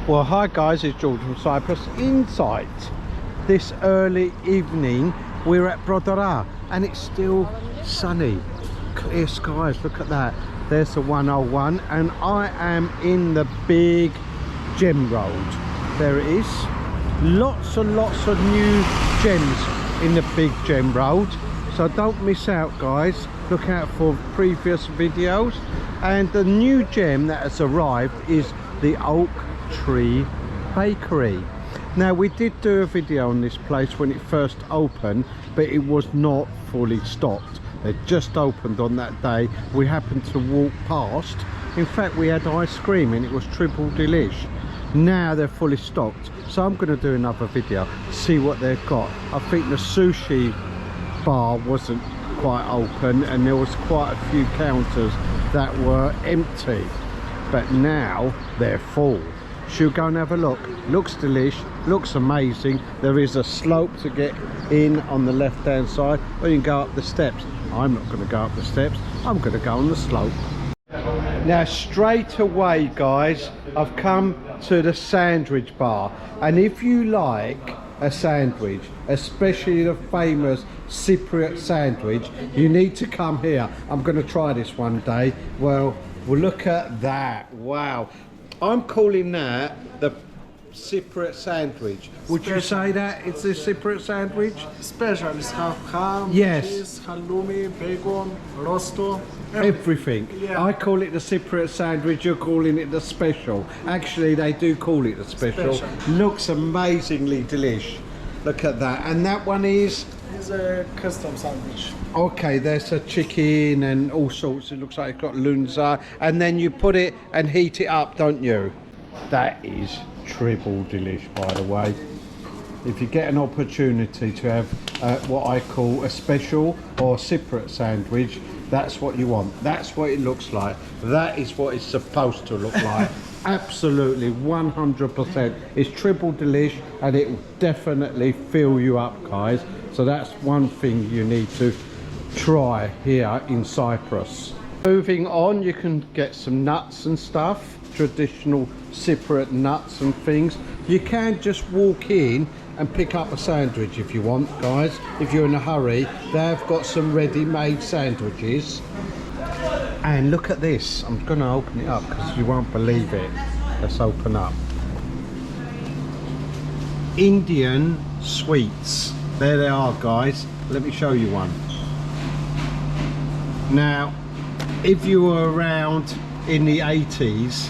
Well, hi guys, it's George from Cyprus Insight. This early evening we're at Protaras and it's still sunny, clear skies. Look at that, there's the 101 and I am in the big gem road. There it is, lots and lots of new gems in the big gem road, so don't miss out guys. Look out for previous videos. And the new gem that has arrived is the Oak Tree Bakery. Now we did do a video on this place when it first opened, but it was not fully stocked. They just opened on that day. We happened to walk past. In fact, we had ice cream and it was triple delish. Now they're fully stocked, so I'm going to do another video, see what they've got. I think the sushi bar wasn't quite open and there was quite a few counters that were empty, but now they're full. Should we go and have a look? Looks delish, looks amazing. There is a slope to get in on the left hand side, or you can go up the steps. I'm not going to go up the steps, I'm going to go on the slope. Now straight away guys, I've come to the sandwich bar, and if you like a sandwich, especially the famous Cypriot sandwich, you need to come here. I'm going to try this one day. Well, look at that, wow. I'm calling that the Cypriot sandwich. Would you say that it's the Cypriot sandwich? Special is have ham, yes, cheese, halloumi, bacon, rosto, everything. Yeah. I call it the Cypriot sandwich, you're calling it the special. Actually, they do call it the special. Looks amazingly delish. Look at that. And that one is? It's a custom sandwich. Okay, there's a chicken and all sorts. It looks like it's got lunza, and then you put it and heat it up, don't you? That is triple delish, by the way. If you get an opportunity to have what I call a special or Cypriot sandwich, that's what you want. That's what it looks like. That is what it's supposed to look like. Absolutely 100%. It's triple delish and it will definitely fill you up guys. So that's one thing you need to try here in Cyprus. Moving on, you can get some nuts and stuff, traditional Cypriot nuts and things. You can just walk in and pick up a sandwich if you want guys, if you're in a hurry. They've got some ready-made sandwiches. And look at this, I'm going to open it up because you won't believe it. Let's open up. Indian sweets. There they are guys. Let me show you one. Now, if you were around in the 80s,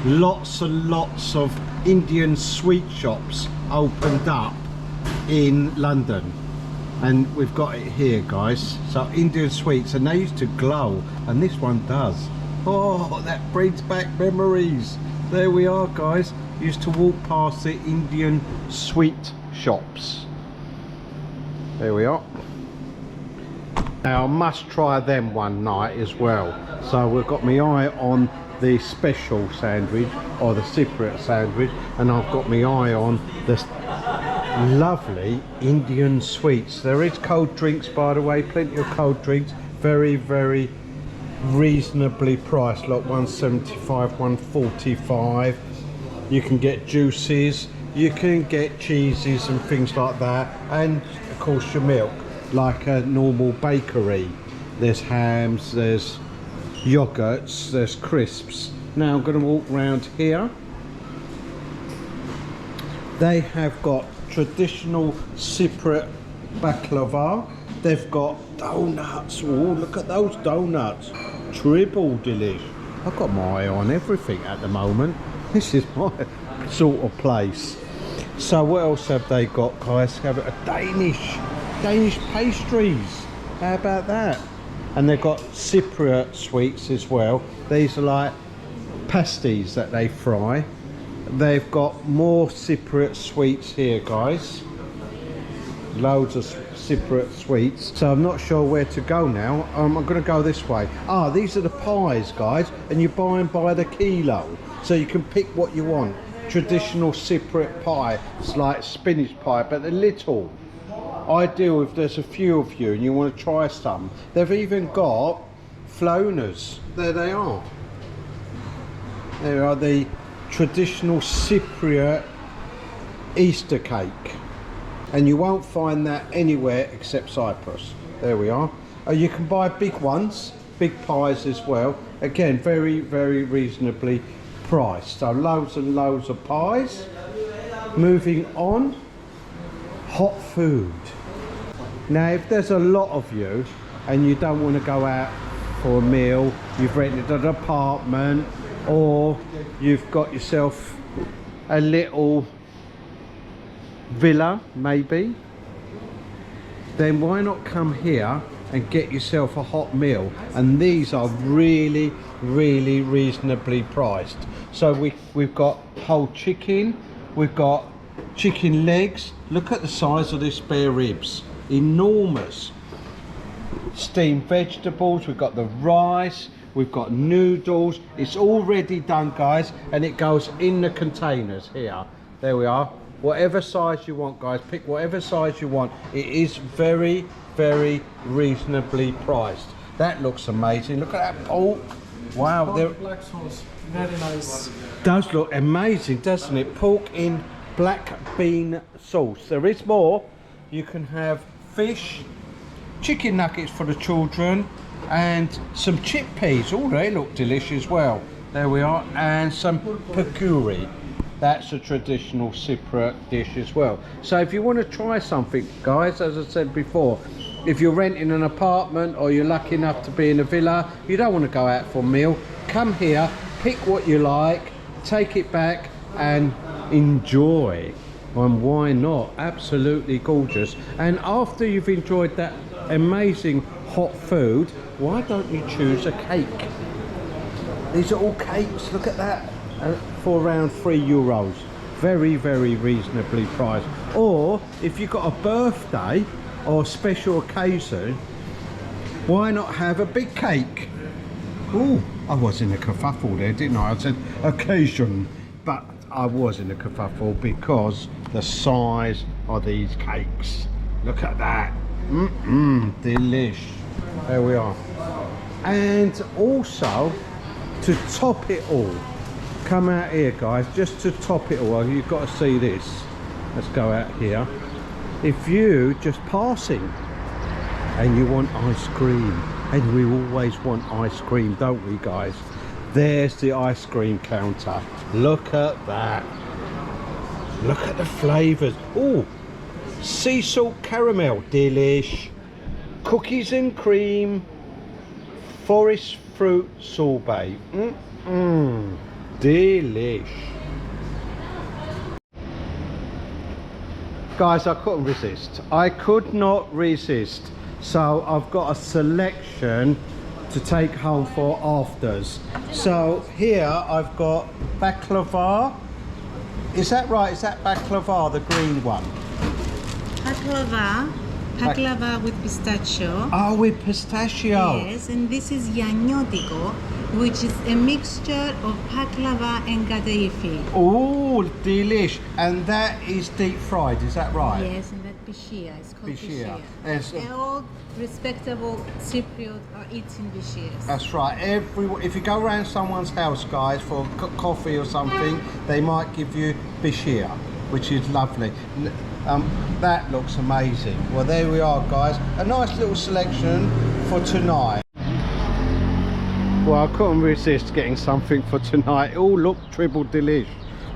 lots and lots of Indian sweet shops opened up in London. And we've got it here guys, so Indian sweets, and they used to glow, and this one does. Oh, that brings back memories. There we are guys, used to walk past the Indian sweet shops. There we are. Now I must try them one night as well. So we've got my eye on the special sandwich or the Cypriot sandwich, and I've got my eye on the lovely Indian sweets. There is cold drinks, by the way, plenty of cold drinks, very very reasonably priced, like 175, 145. You can get juices, you can get cheeses and things like that, and of course your milk, like a normal bakery. There's hams, there's yogurts, there's crisps. Now I'm going to walk around here. They have got traditional Cypriot baklava. They've got donuts. Oh, look at those donuts. Triple delish. I've got my eye on everything at the moment. This is my sort of place. So what else have they got, guys? Have a Danish pastries. How about that? and they've got Cypriot sweets as well. These are like pasties that they fry. They've got more Cypriot sweets here, guys. Loads of Cypriot sweets. So I'm not sure where to go now. I'm going to go this way. Ah, these are the pies, guys, and you buy them by the kilo, so you can pick what you want. Traditional Cypriot pie. It's like spinach pie, but they're little. Ideal if there's a few of you and you want to try some. They've even got flonas. There they are. There are the traditional Cypriot Easter cake, and you won't find that anywhere except Cyprus. There we are. You can buy big ones, big pies as well. Again, very, very reasonably priced. So loads and loads of pies. Moving on, hot food. Now if there's a lot of you and you don't want to go out for a meal, you've rented an apartment, or you've got yourself a little villa maybe, then why not come here and get yourself a hot meal? And these are really, really reasonably priced. So we've got whole chicken, we've got chicken legs. Look at the size of this spare ribs, enormous. Steamed vegetables, we've got the rice, we've got noodles. It's already done, guys, and it goes in the containers here. There we are. Whatever size you want, guys, pick whatever size you want. It is very, very reasonably priced. That looks amazing. Look at that pork. Wow, there. Black sauce, very nice. Does look amazing, doesn't it? Pork in black bean sauce. There is more. You can have fish, chicken nuggets for the children, and some chickpeas. Oh, they look delicious as well. There we are. And some pakuri. That's a traditional Cypriot dish as well. So if you want to try something, guys, as I said before, if you're renting an apartment or you're lucky enough to be in a villa, you don't want to go out for a meal, come here, pick what you like, take it back and enjoy. And why not? Absolutely gorgeous. And after you've enjoyed that amazing hot food, why don't you choose a cake? These are all cakes, look at that, for around €3. Very, very reasonably priced. Or if you've got a birthday or a special occasion, why not have a big cake? Oh, I was in a kerfuffle there, didn't I? I said occasion, but I was in a kerfuffle because the size of these cakes. Look at that. Delish. There we are. And also, to top it all, come out here, guys, just to top it all, you've got to see this. Let's go out here. If you just passing and you want ice cream, and we always want ice cream, don't we, guys? There's the ice cream counter. Look at that. Look at the flavours. Oh, sea salt caramel, delish. Cookies and cream, forest fruit sorbet. Delish. Guys, I couldn't resist. I could not resist. So I've got a selection to take home for afters. So here I've got baklava. Is that right? Is that baklava, the green one? Baklava with pistachio. Oh, with pistachio. Yes, and this is yanyotico, which is a mixture of baklava and kadaifi. Oh, delish. And that is deep fried, is that right? Yes, and that bishia. It's called Bishia. bishia. Yes. And all respectable Cypriot are eating bishias. That's right. If you go around someone's house, guys, for coffee or something, they might give you bishia, which is lovely. That looks amazing. Well, there we are, guys. A nice little selection for tonight. Well, I couldn't resist getting something for tonight. Oh, look, triple delish.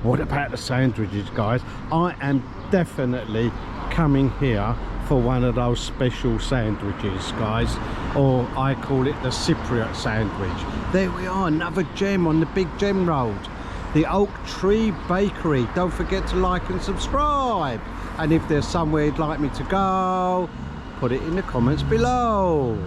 What about the sandwiches, guys? I am definitely coming here for one of those special sandwiches, guys, or I call it the Cypriot sandwich. There we are, another gem on the Big Gem Road, the Oak Tree Bakery. Don't forget to like and subscribe, and if there's somewhere you'd like me to go, put it in the comments below.